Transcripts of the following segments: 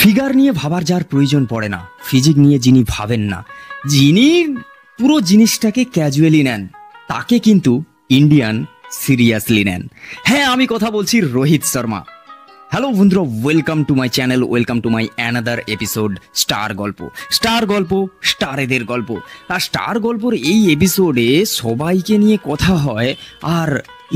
Figure নিয়ে ভাবার যার প্রয়োজন পড়ে না, ফিজিক নিয়ে যিনি ভাবেন না, যিনি পুরো জিনিসটাকে ক্যাজুয়ালি নেন, তাকে কিন্তু ইন্ডিয়ান সিরিয়াসলি নেন। হ্যাঁ, আমি কথা বলছি রোহিত শর্মা। হ্যালো বন্ধুরা, welcome to my channel, welcome to my another episode star গল্প। স্টার গল্প, স্টারেদের গল্প। আর স্টার গল্পর এই এপিসোডে সবাইকে নিয়ে কথা হয়, আর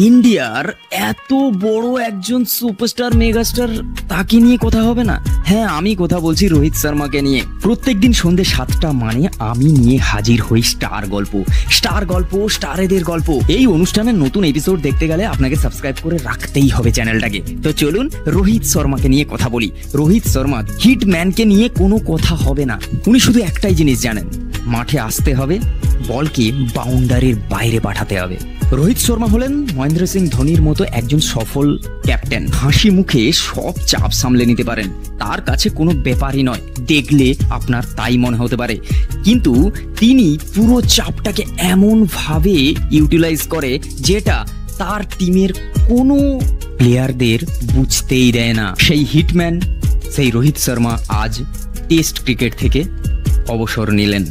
ইন্ডিয়ার এত বড় একজন সুপারস্টার মেগাস্টার, তাকে নিয়ে কথা হবে না? হ্যাঁ, আমি কথা বলছি রোহিত শর্মাকে নিয়ে। প্রত্যেকদিন সন্ধ্যে 7টা মানে আমি নিয়ে হাজির হই স্টার গল্প। স্টার গল্প, স্টারেদের গল্প। এই অনুষ্ঠানের নতুন এপিসোড দেখতে গেলে আপনাকে সাবস্ক্রাইব করে রাখতেই হবে চ্যানেলটাকে। তো চলুন রোহিত শর্মাকে নিয়ে কথা বলি। রোহিত শর্মা হিটম্যানকে নিয়ে কোনো কথা হবে না। উনি শুধু একটাই জিনিস জানেন, মাঠে আসতে হবে, বলকে বাউন্ডারির বাইরে পাঠাতে হবে। রোহিত শর্মা হলেন মহেন্দ্র সিং ধোনির মতো একজন সফল ক্যাপ্টেন। হাসি মুখে সব চাপ সামলে নিতে পারেন, তার কাছে কোনো ব্যাপারই নয়। দেখলে আপনার তাই মনে হতে পারে, কিন্তু তিনি পুরো চাপটাকে এমন ভাবে ইউটিলাইজ করে যেটা তার টিমের কোনো প্লেয়ারদের বুঝতেই দেয় না। সেই হিটম্যান, সেই রোহিত শর্মা আজ টেস্ট ক্রিকেট থেকে অবসর নিলেন।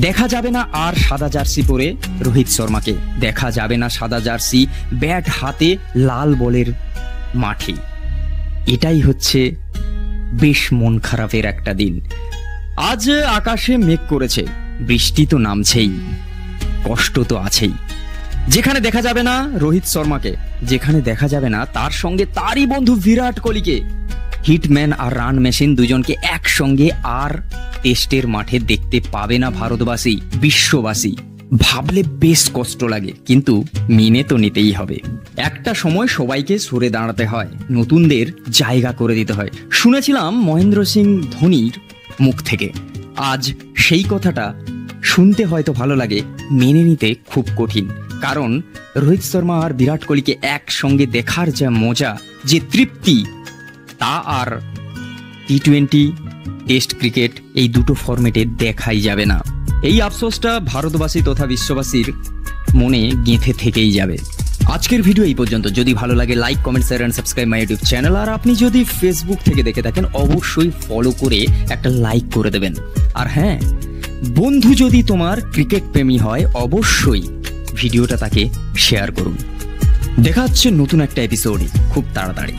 দেখা যাবে না আর সাদা জার্সি পরে রোহিত শর্মাকে, দেখা যাবে না সাদা জার্সি ব্যাট হাতে লাল বলের মাঠে। এটাই হচ্ছে বেশ মন খারাপের একটা দিন। আজ আকাশে মেঘ করেছে, বৃষ্টি তো নামছেই, কষ্ট তো আছেই। যেখানে দেখা যাবে না রোহিত শর্মাকে, যেখানে দেখা যাবে না তার সঙ্গে তারই বন্ধু বিরাট কোহলিকে, হিটম্যান আর রান মেশিন দুজনকে একসঙ্গে আর টেস্টের মাঠে দেখতে পাবে না ভারতবাসী, বিশ্ববাসী। ভাবলে বেশ কষ্ট লাগে, কিন্তু মেনে তো নিতেই হবে। একটা সময় সবাইকে সরে দাঁড়াতে হয়, নতুনদের জায়গা করে দিতে হয়। শুনেছিলাম মহেন্দ্র সিং ধোনির মুখ থেকে। আজ সেই কথাটা শুনতে হয়তো ভালো লাগে, মেনে নিতে খুব কঠিন। কারণ রোহিত শর্মা আর বিরাট কোহলিকে একসঙ্গে দেখার যে মজা, যে তৃপ্তি, তা আর টি-20 টেস্ট ক্রিকেট এই দুটো ফরম্যাটে দেখাই যাবে না। এই আফসোসটা ভারতবাসী তথা বিশ্ববাসীর মনে গেঁথে থেকেই যাবে। আজকের ভিডিও এই পর্যন্ত। যদি ভালো লাগে like, comment, share and subscribe my YouTube channel. আর আপনি যদি ফেসবুক থেকে দেখে থাকেন অবশ্যই ফলো করে একটা লাইক করে দেবেন। আর হ্যাঁ, বন্ধু যদি তোমার ক্রিকেট প্রেমী হয় অবশ্যই ভিডিওটা তাকে শেয়ার করুন। দেখা হচ্ছে নতুন একটা এপিসোডে খুব তাড়াতাড়ি।